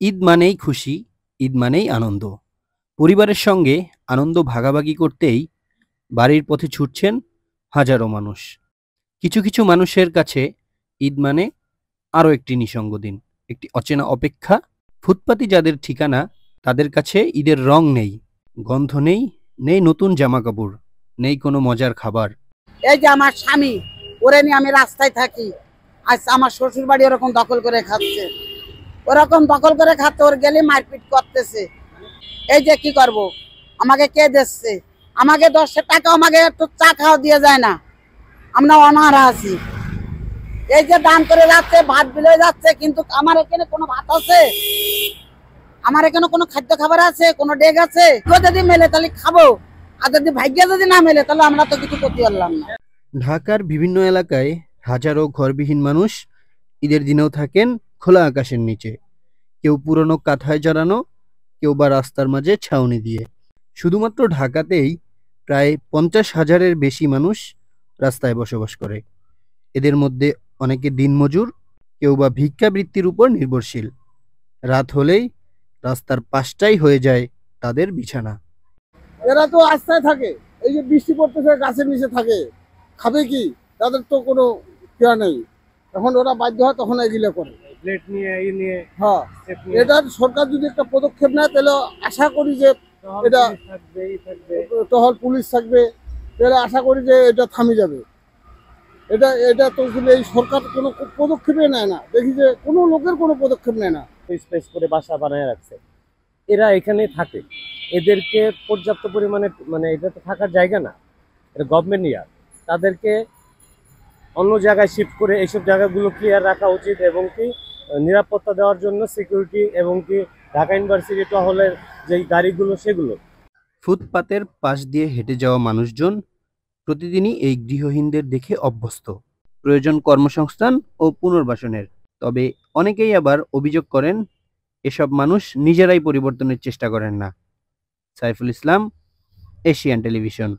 ঈদ মানেই খুশি, ঈদ মানেই আনন্দ। পরিবারের সঙ্গে আনন্দ ভাগাভাগি করতেই বাড়ির পথে ছুটছেন হাজারো মানুষ। কিছু মানুষের কাছে ঈদ মানে আরও একটি নিঃসঙ্গ দিন, একটি অচেনা অপেক্ষা। ফুটপাতি যাদের ঠিকানা, তাদের কাছে ঈদের রং নেই, গন্ধ নেই, নেই নতুন জামাকাপড়, নেই কোনো মজার খাবার। এই যে আমার স্বামী, ওরে নিয়ে আমি রাস্তায় থাকি। আজ আমার শ্বশুর বাড়ি ওরকম দখল করে খাচ্ছে, ওরকম দখল করে খাচ্ছে, ওর গেলে মারপিট করতেছে। এই যে কি করব, আমাকে কে দিচ্ছে? আমাকে 10 টাকা আমাকে একটু চা খাওয়া দিয়ে যায় না, আমরা অনাহারা আছি। এই যে দান করে যাচ্ছে, ভাত বিলে যাচ্ছে, কিন্তু আমার এখানে কোনো ভাত আছে? আমার এখানে কোনো খাদ্য খাবার আছে? কোনো ডেক আছে? যদি মেলে তাহলে খাবো, আর যদি ভাগ্যে যদি না মেলে তাহলে আমরা তো কিছু করতে পারলাম না। ঢাকার বিভিন্ন এলাকায় হাজারো ঘরবিহীন মানুষ ঈদের দিনেও থাকেন খোলা আকাশের নিচে। কেউ পুরনো কাঁথায় জড়ানো, কেউ বা রাস্তার মাঝে ছাউনি দিয়ে। শুধুমাত্র ঢাকাতেই প্রায় 50,000-এর বেশি মানুষ রাস্তায় বসবাস করে। এদের মধ্যে অনেকে দিনমজুর, কেউ বা ভিক্ষাবৃত্তির উপর নির্ভরশীল। রাত হলেই রাস্তার পাশটাই হয়ে যায় তাদের বিছানা। এরা তো রাস্তায় থাকে, এই যে বৃষ্টি পড়তেছে গাছের নিচে থাকে, খাবে কি? তাদের তো কোনো কেয়া নেই। এখন ওরা বাধ্য হয় তখন এগুলো করে। প্লেট নিয়ে এই নিয়ে হ্যাঁ, step নিয়ে এটার সরকার যদি একটা পদক্ষেপ নেয় তাহলে আশা করি যে টহল এটা পুলিশ থাকবে, এই থাকবে। টহল পুলিশ থাকবে, তাহলে আশা করি যে এটা থামে যাবে। এটা এটা তো আসলে এই সরকার কোনো পদক্ষেপই নেয় না, দেখি যে কোনো লোকের কোনো পদক্ষেপ নেয় না। স্পেস করে বাসা বানায় রাখছে, এরা এখানে থাকে। এদেরকে পর্যাপ্ত পরিমাণে, মানে এটা তো থাকার জায়গা না, এটা গভর্নমেন্ট ইয়ার। তাদেরকে অন্য জায়গায় শিফট করে এইসব জায়গাগুলো ক্লিয়ার রাখা উচিত, এবং কি নিরাপত্তা দেওয়ার জন্য সিকিউরিটি, এবং কি ঢাকা ইউনিভার্সিটি টহলের যে গাড়িগুলো সেগুলো। ফুটপাতের পাশ দিয়ে হেঁটে যাওয়া মানুষজন প্রতিদিনই এই গৃহহীনদের দেখে অভ্যস্ত। প্রয়োজন কর্মসংস্থান ও পুনর্বাসনের। তবে অনেকেই আবার অভিযোগ করেন এসব মানুষ নিজেরাই পরিবর্তনের চেষ্টা করেন না। Saiful Islam, Asian television.